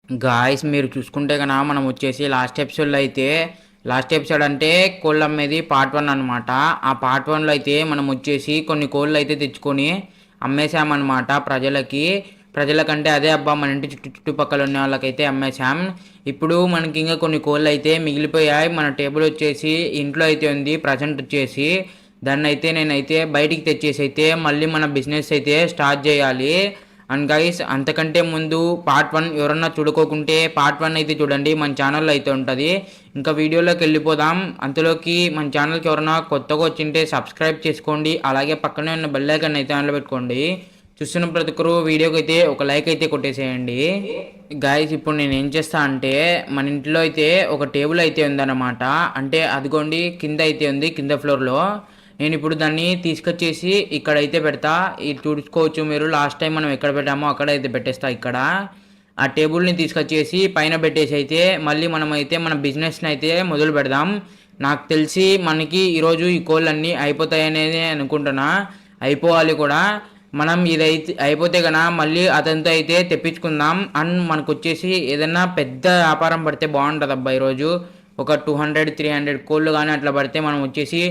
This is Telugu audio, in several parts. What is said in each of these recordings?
గాయస్ మీరు చూసుకుంటే కన్నా మనం వచ్చేసి లాస్ట్ ఎపిసోడ్ అంటే కోళ్ళు అమ్మేది పార్ట్ 1 అనమాట. ఆ పార్ట్ 1లో అయితే మనం వచ్చేసి కొన్ని కోళ్ళు అయితే తెచ్చుకొని అమ్మేసామన్నమాట ప్రజలకంటే అదే అబ్బా మన ఇంటి చుట్టుపక్కల ఉన్న వాళ్ళకైతే అమ్మేశాం. ఇప్పుడు మనకి ఇంకా కొన్ని కోళ్ళు అయితే మిగిలిపోయాయి. మన టేబుల్ వచ్చేసి ఇంట్లో అయితే ఉంది ప్రజెంట్ వచ్చేసి. దాన్ని అయితే నేనైతే బయటికి తెచ్చేసి అయితే మళ్ళీ మన బిజినెస్ అయితే స్టార్ట్ చేయాలి. అండ్ గైస్ అంతకంటే ముందు పార్ట్ 1 ఎవరన్నా చూడుకోకుంటే పార్ట్ 1 అయితే చూడండి, మన ఛానల్లో అయితే ఉంటుంది. ఇంకా వీడియోలోకి వెళ్ళిపోదాం. అంతలోకి మన ఛానల్కి ఎవరన్నా కొత్తగా వచ్చింటే సబ్స్క్రైబ్ చేసుకోండి. అలాగే పక్కనే ఉన్న బెల్ ఐకాన్ అయితే ఆన్లో పెట్టుకోండి. చూస్తున్న ప్రతి ఒక్కరు వీడియోకి అయితే ఒక లైక్ అయితే కొట్టేసేయండి. గాయస్ ఇప్పుడు నేను ఏం చేస్తా అంటే మన ఇంట్లో అయితే ఒక టేబుల్ అయితే ఉందన్నమాట. అంటే అదిగోండి కింద అయితే ఉంది, కింద ఫ్లోర్లో. నేను ఇప్పుడు దాన్ని తీసుకొచ్చేసి ఇక్కడైతే పెడతా. ఇది చూసుకోవచ్చు మీరు, లాస్ట్ టైం మనం ఎక్కడ పెట్టామో అక్కడ అయితే పెట్టేస్తా. ఇక్కడ ఆ టేబుల్ని తీసుకొచ్చేసి పైన పెట్టేసి అయితే మళ్ళీ మనం అయితే మన బిజినెస్ని అయితే మొదలు పెడదాం. నాకు తెలిసి మనకి ఈరోజు ఈ కోళ్ళన్నీ అయిపోతాయనేది అనుకుంటున్నా. అయిపోవాలి కూడా. మనం ఇదైతే అయిపోతే కన్నా మళ్ళీ అతనితో అయితే తెప్పించుకుందాం. అండ్ మనకు వచ్చేసి ఏదైనా పెద్ద వ్యాపారం పడితే బాగుంటుంది అబ్బా. ఈరోజు ఒక 200-300 కోళ్ళు కానీ అట్లా పడితే మనం వచ్చేసి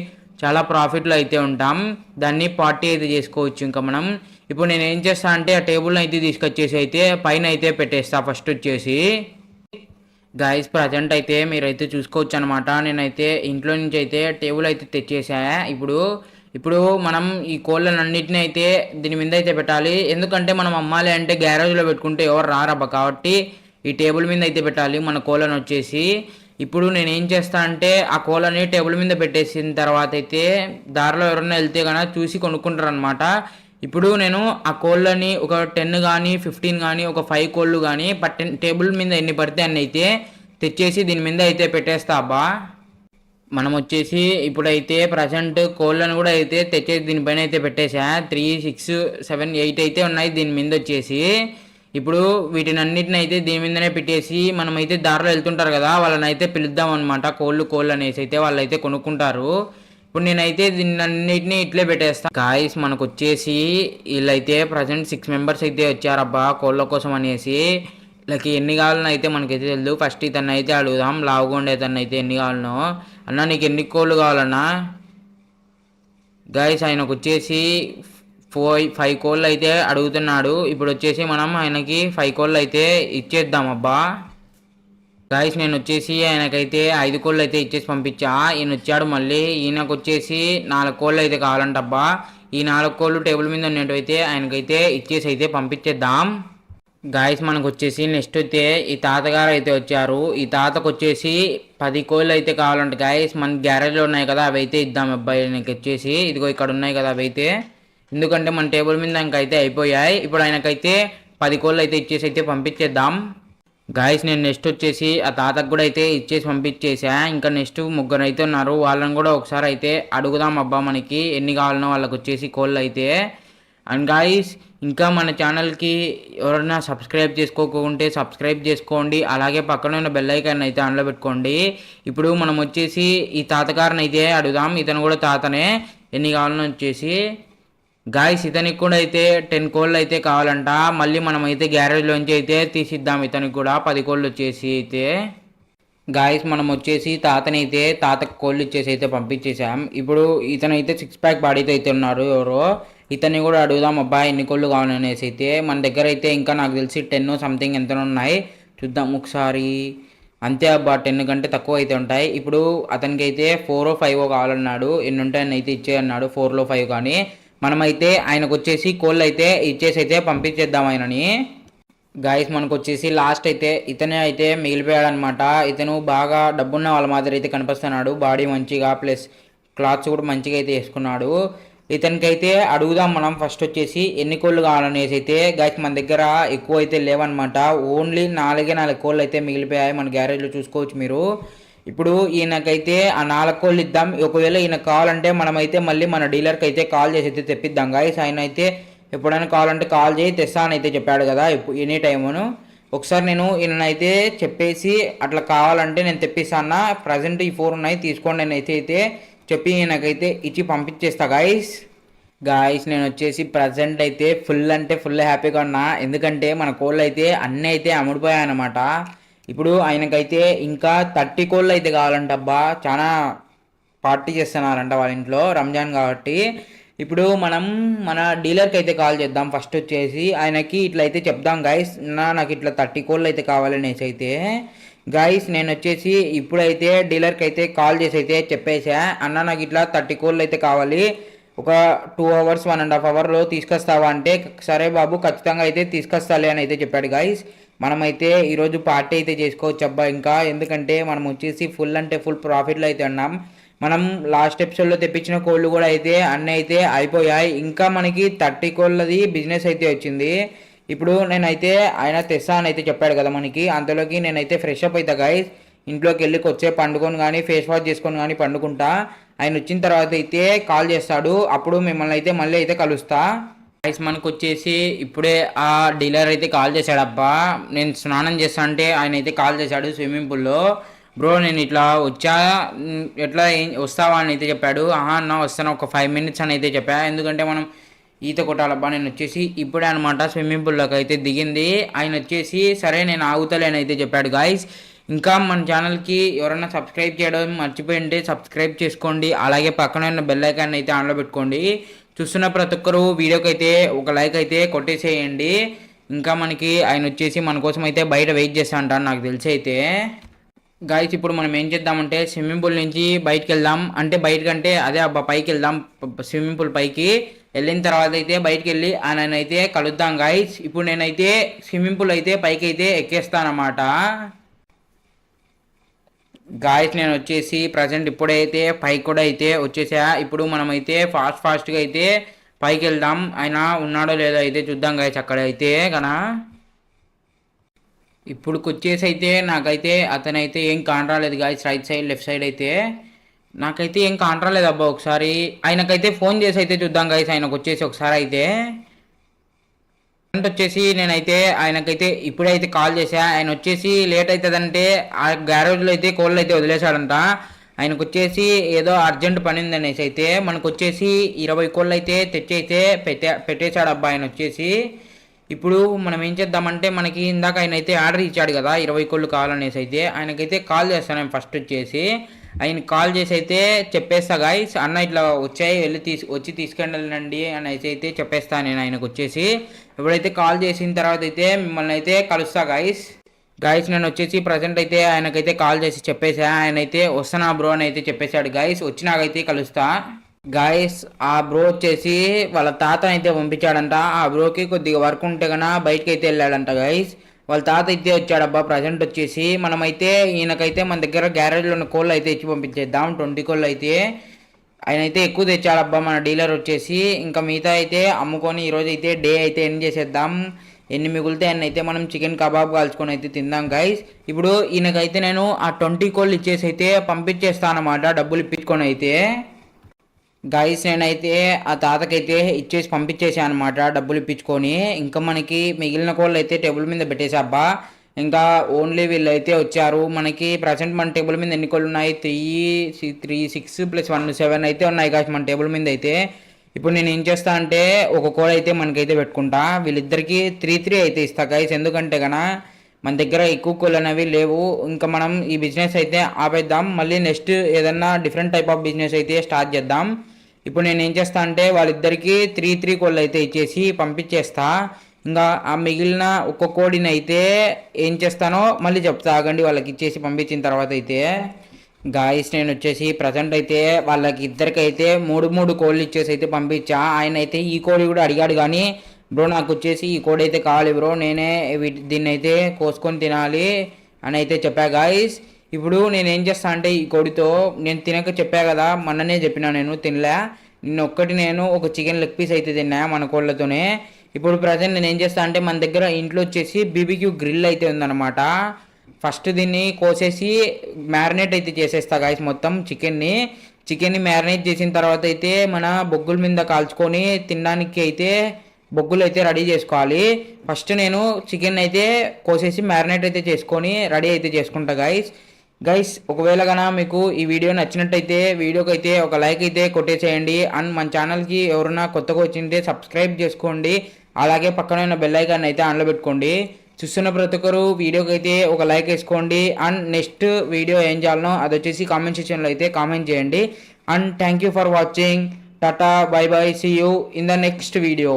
చాలా ప్రాఫిట్లో అయితే ఉంటాం. దాన్ని పార్టీ అయితే చేసుకోవచ్చు. ఇంకా మనం ఇప్పుడు నేను ఏం చేస్తా అంటే ఆ టేబుల్ని అయితే తీసుకొచ్చేసి అయితే పైన అయితే పెట్టేస్తా ఫస్ట్ వచ్చేసి. గాయస్ ప్రజెంట్ అయితే మీరైతే చూసుకోవచ్చు అనమాట. నేనైతే ఇంట్లో నుంచి అయితే టేబుల్ అయితే తెచ్చేసా. ఇప్పుడు ఇప్పుడు మనం ఈ కోళ్ళనన్నిటిని అయితే దీని మీద అయితే పెట్టాలి. ఎందుకంటే మనం అమ్మాలి అంటే గ్యారేజ్లో పెట్టుకుంటే ఎవరు రారబ్బా. కాబట్టి ఈ టేబుల్ మీద అయితే పెట్టాలి మన కోళ్ళను వచ్చేసి. ఇప్పుడు నేను ఏం చేస్తా అంటే ఆ కోళ్ళని టేబుల్ మీద పెట్టేసిన తర్వాత అయితే దారిలో ఎవరన్నా వెళ్తే కనుక చూసి కొనుక్కుంటారు అనమాట. ఇప్పుడు నేను ఆ కోళ్ళని ఒక 10 కానీ 15 కానీ ఒక 5 కోళ్ళు కానీ టేబుల్ మీద ఎన్ని పడితే అన్ని అయితే తెచ్చేసి దీని మీద అయితే పెట్టేస్తా అబ్బా. మనం వచ్చేసి ఇప్పుడైతే ప్రజెంట్ కోళ్ళను కూడా అయితే తెచ్చేసి దీనిపైన అయితే పెట్టేసా. 3, 6, 7, 8 అయితే ఉన్నాయి దీని మీద వచ్చేసి. ఇప్పుడు వీటిని అన్నిటిని అయితే దీని మీదనే పెట్టేసి మనమైతే దారిలో వెళ్తుంటారు కదా, వాళ్ళని అయితే పిలుద్దాం అనమాట. కోళ్ళు అనేసి అయితే వాళ్ళు అయితే కొనుక్కుంటారు. ఇప్పుడు నేనైతే దీన్ని అన్నిటిని ఇట్లే పెట్టేస్తాను. గాయస్ మనకు వచ్చేసి వీళ్ళైతే ప్రజెంట్ 6 మెంబర్స్ అయితే వచ్చారబ్బా కోళ్ళ కోసం అనేసి. వీళ్ళకి ఎన్ని కావాలనో అయితే మనకైతే తెలియదు. ఫస్ట్ ఇతన్ని అయితే అడుగుదాం, లావుగా తను అయితే ఎన్ని కావాలనో. అన్న నీకు ఎన్ని కోళ్ళు కావాలన్నా? గాయస్ ఆయనకు వచ్చేసి 5 కోళ్ళు అయితే అడుగుతున్నాడు. ఇప్పుడు వచ్చేసి మనం ఆయనకి 5 కోళ్ళు అయితే ఇచ్చేద్దాం అబ్బా. గాయస్ నేను వచ్చేసి ఆయనకైతే 5 కోళ్ళు అయితే ఇచ్చేసి పంపించా. ఈయన వచ్చాడు మళ్ళీ. ఈయనకు వచ్చేసి 4 కోళ్ళు అయితే కావాలంటబ్బా. ఈ 4 కోళ్ళు టేబుల్ మీద ఉన్నట్టయితే ఆయనకైతే ఇచ్చేసి అయితే పంపించేద్దాం. గాయస్ మనకు వచ్చేసి నెక్స్ట్ అయితే ఈ తాతగారు అయితే వచ్చారు. ఈ తాతకు వచ్చేసి 10 కోళ్ళు అయితే కావాలంట. గాయస్ మన గ్యారేజ్లో ఉన్నాయి కదా అవి అయితే ఇద్దాం అబ్బాయి. నీకు వచ్చేసి ఇదిగో ఇక్కడ ఉన్నాయి కదా అవి అయితే. ఎందుకంటే మన టేబుల్ మీద ఇంకైతే అయిపోయాయి. ఇప్పుడు ఆయనకైతే 10 కోళ్ళు అయితే ఇచ్చేసి అయితే పంపించేద్దాం. గాయస్ నేను నెక్స్ట్ వచ్చేసి ఆ తాతకు కూడా అయితే ఇచ్చేసి పంపించేసా. ఇంకా నెక్స్ట్ 3 అయితే ఉన్నారు. వాళ్ళని కూడా ఒకసారి అయితే అడుగుదాం అబ్బా మనకి ఎన్ని కావాలనో వాళ్ళకి వచ్చేసి కోళ్ళు అయితే. అండ్ గాయస్ ఇంకా మన ఛానల్కి ఎవరైనా సబ్స్క్రైబ్ చేసుకోకుంటే సబ్స్క్రైబ్ చేసుకోండి. అలాగే పక్కన ఉన్న బెల్ ఐకాన్ అయితే ఆన్లో పెట్టుకోండి. ఇప్పుడు మనం వచ్చేసి ఈ తాతగారిని అయితే అడుగుదాం. ఇతను కూడా తాతనే. ఎన్ని కావాలని వచ్చేసి గాయస్ ఇతనికి కూడా అయితే 10 కోళ్ళు అయితే కావాలంట. మళ్ళీ మనం అయితే గ్యారేజ్లోంచి అయితే తీసిద్దాం ఇతనికి కూడా 10 కోళ్ళు వచ్చేసి అయితే. గాయస్ మనం వచ్చేసి తాతకు కోళ్ళు ఇచ్చేసి అయితే పంపించేసాం. ఇప్పుడు ఇతనైతే 6 ప్యాక్ బాడీతో అయితే ఉన్నారు ఎవరో. ఇతన్ని కూడా అడుగుదాం అబ్బాయి ఎన్ని కోళ్ళు కావాలనేసి అయితే. మన దగ్గర అయితే ఇంకా నాకు తెలిసి 10 సంథింగ్ ఎంత ఉన్నాయి చూద్దాం ఒకసారి. అంతే అబ్బా 10 కంటే తక్కువ అయితే ఉంటాయి. ఇప్పుడు అతనికి అయితే 4 5 కావాలన్నాడు. ఎన్ని ఉంటాయని అయితే ఇచ్చే అన్నాడు 4 5 కానీ. మనమైతే ఆయనకు వచ్చేసి కోళ్ళు అయితే ఇచ్చేసి అయితే పంపించేద్దాం ఆయనని. గాయస్ మనకు వచ్చేసి లాస్ట్ అయితే ఇతనే అయితే మిగిలిపోయాడు అనమాట. ఇతను బాగా డబ్బున్న వాళ్ళ మాదిరి అయితే కనిపిస్తున్నాడు. బాడీ మంచిగా ప్లస్ క్లాత్స్ కూడా మంచిగా అయితే వేసుకున్నాడు. ఇతనికైతే అడుగుదాం మనం ఫస్ట్ వచ్చేసి ఎన్ని కోళ్ళు కావాలనేసి అయితే. గాయస్ మన దగ్గర ఎక్కువ అయితే లేవన్నమాట. ఓన్లీ 4 కోళ్ళు అయితే మిగిలిపోయాయి. మన గ్యారేజ్లో చూసుకోవచ్చు మీరు. ఇప్పుడు ఈయనకైతే ఆ 4 కోళ్ళు ఇద్దాం. ఒకవేళ ఈయన కావాలంటే మనమైతే మళ్ళీ మన డీలర్కి అయితే కాల్ చేసి అయితే తెప్పిద్దాం. గాయస్ ఆయన అయితే ఎప్పుడైనా కావాలంటే కాల్ చేయి తెస్తానైతే చెప్పాడు కదా ఎనీ టైమును. ఒకసారి నేను ఈయనైతే చెప్పేసి అట్లా కావాలంటే నేను తెప్పిస్తాను. ప్రజెంట్ ఈ 4 ఉన్నాయి తీసుకోండి నేనైతే చెప్పి ఈయనకైతే ఇచ్చి పంపించేస్తా గాయస్. గాయస్ నేను వచ్చేసి ప్రజెంట్ అయితే ఫుల్ అంటే ఫుల్ హ్యాపీగా ఉన్నా, ఎందుకంటే మన కోళ్ళు అయితే అన్నీ అయితే అమ్ముడిపోయాయన్నమాట. ఇప్పుడు ఆయనకైతే ఇంకా 30 కోళ్ళు అయితే కావాలంటబ్బా, చాలా పార్టీ చేస్తున్నారంట వాళ్ళ ఇంట్లో రంజాన్ కాబట్టి. ఇప్పుడు మనం మన డీలర్కి అయితే కాల్ చేద్దాం. ఫస్ట్ వచ్చేసి ఆయనకి ఇట్లా అయితే చెప్దాం గైస్, నాకు ఇట్లా 30 కోళ్ళు అయితే కావాలనేసి అయితే. గైస్ నేను వచ్చేసి ఇప్పుడైతే డీలర్కి అయితే కాల్ చేసి అయితే చెప్పేసా, అన్న నాకు ఇట్లా 30 కోళ్ళు అయితే కావాలి, ఒక 2 అవర్స్ 1.5 అవర్లో తీసుకొస్తావా అంటే, సరే బాబు ఖచ్చితంగా అయితే తీసుకొస్తాలే అని అయితే చెప్పాడు గైస్. మనమైతే ఈరోజు పార్టీ అయితే చేసుకోవచ్చు అబ్బా ఇంకా, ఎందుకంటే మనం వచ్చేసి ఫుల్ అంటే ఫుల్ ప్రాఫిట్లో అయితే ఉన్నాం. మనం లాస్ట్ ఎపిసోడ్లో తెప్పించిన కోళ్ళు కూడా అయితే అన్నీ అయితే అయిపోయాయి, ఇంకా మనకి 30 కోళ్ళది బిజినెస్ అయితే వచ్చింది. ఇప్పుడు నేనైతే ఆయన తెస్తా అని అయితే చెప్పాడు కదా మనకి, అంతలోకి నేనైతే ఫ్రెష్ అప్ అవుతా గైస్. ఇంట్లోకి వెళ్ళి వచ్చే పండుకొని కానీ ఫేస్ వాష్ చేసుకొని కానీ పండుకుంటా. ఆయన వచ్చిన తర్వాత అయితే కాల్ చేస్తాడు, అప్పుడు మిమ్మల్ని అయితే మళ్ళీ అయితే కలుస్తా గైస్. మనకు వచ్చేసి ఇప్పుడే ఆ డీలర్ అయితే కాల్ చేశాడు అబ్బా, నేను స్నానం చేస్తా అంటే ఆయన అయితే కాల్ చేశాడు స్విమ్మింగ్ పూల్లో. బ్రో నేను ఇట్లా వచ్చా, ఎట్లా వస్తావా అని అయితే చెప్పాడు. అన్న వస్తాను, ఒక 5 మినిట్స్ అని అయితే చెప్పా, ఎందుకంటే మనం ఈత కొట్టాలబ్బా. నేను వచ్చేసి ఇప్పుడే అనమాట స్విమ్మింగ్ పూల్లోకి అయితే దిగింది. ఆయన వచ్చేసి సరే నేను ఆగుతలేని అయితే చెప్పాడు గాయస్. ఇంకా మన ఛానల్కి ఎవరైనా సబ్స్క్రైబ్ చేయడం మర్చిపోయి ఉంటే సబ్స్క్రైబ్ చేసుకోండి, అలాగే పక్కన ఉన్న బెల్ ఐకాన్ అయితే ఆన్లో పెట్టుకోండి. చూస్తున్న ప్రతి ఒక్కరు వీడియోకి అయితే ఒక లైక్ అయితే కొట్టేసేయండి. ఇంకా మనకి ఆయన వచ్చేసి మన కోసం అయితే బయట వెయిట్ చేస్తా అంటాను నాకు తెలిసి అయితే. గాయస్ ఇప్పుడు మనం ఏం చేద్దామంటే స్విమ్మింగ్ పూల్ నుంచి బయటకు వెళ్దాం, అంటే బయటకంటే అదే అబ్బా పైకి వెళ్దాం, స్విమ్మింగ్ పూల్ పైకి వెళ్ళిన తర్వాత అయితే బయటకు వెళ్ళి ఆయన అయితే కలుద్దాం గాయస్. ఇప్పుడు నేనైతే స్విమ్మింగ్ పూల్ అయితే పైకి అయితే ఎక్కేస్తానమాట గాయస్. నేను వచ్చేసి ప్రజెంట్ ఇప్పుడైతే పైకి కూడా అయితే వచ్చేసా. ఇప్పుడు మనమైతే ఫాస్ట్గా అయితే పైకి వెళ్దాం, ఆయన ఉన్నాడో లేదో అయితే చూద్దాం గాయస్ అక్కడైతే కనా. ఇప్పుడు వచ్చేసి అయితే నాకైతే అతనైతే ఏం కానరాలేదు guys, right side left side అయితే నాకైతే ఏం కానరాలేదు అబ్బా. ఒకసారి ఆయనకైతే ఫోన్ చేసి అయితే చూద్దాం గాయస్, ఆయనకు వచ్చేసి ఒకసారి అయితే వచ్చేసి నేనైతే ఆయనకైతే ఇప్పుడైతే కాల్ చేసా. ఆయన వచ్చేసి లేట్ అవుతుందంటే ఆ గ్యారేజ్లో అయితే కోళ్ళు అయితే వదిలేశాడంట. ఆయనకు వచ్చేసి ఏదో అర్జెంట్ పని ఉందనేసి అయితే మనకు వచ్చేసి 20 కోళ్ళు అయితే తెచ్చి అయితే పెట్టేశాడు అబ్బా ఆయన వచ్చేసి. ఇప్పుడు మనం ఏం చేద్దామంటే మనకి ఇందాక ఆయన అయితే ఆర్డర్ ఇచ్చాడు కదా 20 కోళ్ళు కావాలనేసి అయితే, ఆయనకైతే కాల్ చేస్తాను నేను ఫస్ట్ వచ్చేసి. ఆయన కాల్ చేసి అయితే చెప్పేస్తా గాయస్, అన్న ఇట్లా వచ్చాయి వెళ్ళి వచ్చి తీసుకెళ్ళండి అనేసి అయితే చెప్పేస్తాను నేను ఆయనకు వచ్చేసి. ఎప్పుడైతే కాల్ చేసిన తర్వాత అయితే మిమ్మల్ని అయితే కలుస్తా గాయస్. నేను వచ్చేసి ప్రజెంట్ అయితే ఆయనకైతే కాల్ చేసి చెప్పేసా, ఆయన అయితే వస్తున్నా బ్రో అని అయితే చెప్పేశాడు గాయస్. వచ్చినాకైతే కలుస్తా గాయస్. ఆ బ్రో వచ్చేసి వాళ్ళ తాత అయితే పంపించాడంట, ఆ బ్రోకి కొద్దిగా వర్క్ ఉంటే కన్నా బయటకి అయితే వెళ్ళాడంట గాయస్. వాళ్ళ తాత అయితే వచ్చాడబ్బా. ప్రజెంట్ వచ్చేసి మనమైతే ఈయనకైతే మన దగ్గర గ్యారేజ్లో ఉన్న కోళ్ళు అయితే ఇచ్చి పంపించేద్దాం, 20 కోళ్ళు అయితే. ఆయన అయితే ఎక్కువ తెచ్చాడబ్బా మన డీలర్ వచ్చేసి. ఇంకా మిగతా అయితే అమ్ముకొని ఈరోజు అయితే డే అయితే ఎండ్ చేసేద్దాం. ఎన్ని మిగిలితే అన్ని అయితే మనం చికెన్ కబాబ్ కాల్చుకొని అయితే తిందాం గైస్. ఇప్పుడు ఈయనకైతే నేను ఆ 20 కోళ్ళు ఇచ్చేసి అయితే పంపించేస్తాను అన్నమాట, డబ్బులు ఇప్పించుకొని అయితే గైస్. నేనైతే ఆ తాతకైతే ఇచ్చేసి పంపించేసాను అనమాట డబ్బులు ఇప్పించుకొని. ఇంకా మనకి మిగిలిన కోళ్ళు అయితే టేబుల్ మీద పెట్టేసాబ్బా. ఇంకా ఓన్లీ వీళ్ళు అయితే వచ్చారు. మనకి ప్రజెంట్ మన టేబుల్ మీద ఎన్ని కోళ్ళు ఉన్నాయి, 3 6 + 1 7 అయితే ఉన్నాయి కాదు మన టేబుల్ మీద అయితే. ఇప్పుడు నేను ఏం చేస్తా అంటే ఒక కోడ్ అయితే మనకైతే పెట్టుకుంటా, వీళ్ళిద్దరికి 3 అయితే ఇస్తా గైస్, ఎందుకంటే కన్నా మన దగ్గర ఎక్కువ కోళ్ళు అనేవి లేవు. ఇంకా మనం ఈ బిజినెస్ అయితే ఆపేద్దాం, మళ్ళీ నెక్స్ట్ ఏదన్నా డిఫరెంట్ టైప్ ఆఫ్ బిజినెస్ అయితే స్టార్ట్ చేద్దాం. ఇప్పుడు నేను ఏం చేస్తా అంటే వాళ్ళిద్దరికి 3 కోళ్ళు అయితే ఇచ్చేసి పంపించేస్తా. ఇంకా ఆ మిగిలిన ఒక్క కోడిని అయితే ఏం చేస్తానో మళ్ళీ చెప్తా ఆగండి, వాళ్ళకి ఇచ్చేసి పంపించిన తర్వాత అయితే. గాయస్ నేను వచ్చేసి ప్రజెంట్ అయితే వాళ్ళకి ఇద్దరికైతే 3 కోళ్ళు ఇచ్చేసి అయితే పంపించా. ఆయన అయితే ఈ కోడి కూడా అడిగాడు, కానీ బ్రో నాకు వచ్చేసి ఈ కోడి అయితే కావాలి బ్రో, నేనే దీన్ని అయితే కోసుకొని తినాలి అని అయితే చెప్పా గాయస్. ఇప్పుడు నేను ఏం చేస్తా అంటే ఈ కోడితో నేను తినక చెప్పా కదా, మొన్ననే చెప్పినా నేను తినలే, నేను ఒక చికెన్ లెగ్ పీస్ అయితే తిన్నా మన కోళ్ళతోనే. ఇప్పుడు ప్రజెంట్ నేను ఏం చేస్తా అంటే మన దగ్గర ఇంట్లో వచ్చేసి బీబీక్యూ గ్రిల్ అయితే ఉందన్నమాట. ఫస్ట్ దీన్ని కోసేసి మ్యారినేట్ అయితే చేసేస్తా గాయస్, మొత్తం చికెన్ని మ్యారినేట్ చేసిన తర్వాత అయితే మన బొగ్గుల మీద కాల్చుకొని తినడానికి అయితే బొగ్గులు అయితే రెడీ చేసుకోవాలి. ఫస్ట్ నేను చికెన్ అయితే కోసేసి మ్యారినేట్ అయితే చేసుకొని రెడీ అయితే చేసుకుంటా గాయస్. గైస్ ఒకవేళ కన్నా మీకు ఈ వీడియో నచ్చినట్టయితే వీడియోకి అయితే ఒక లైక్ అయితే కొట్టేసేయండి. అండ్ మన ఛానల్కి ఎవరైనా కొత్తగా వచ్చింటే సబ్స్క్రైబ్ చేసుకోండి. అలాగే పక్కన ఉన్న బెల్ ఐకాన్ అయితే ఆన్లో పెట్టుకోండి. చూస్తున్న ప్రతి ఒక్కరు వీడియోకి అయితే ఒక లైక్ వేసుకోండి. అండ్ నెక్స్ట్ వీడియో ఏం చేయాలనో అది వచ్చేసి కామెంట్ సెక్షన్లో అయితే కామెంట్ చేయండి. And thank you for watching. Tata bye bye, see you in the next video.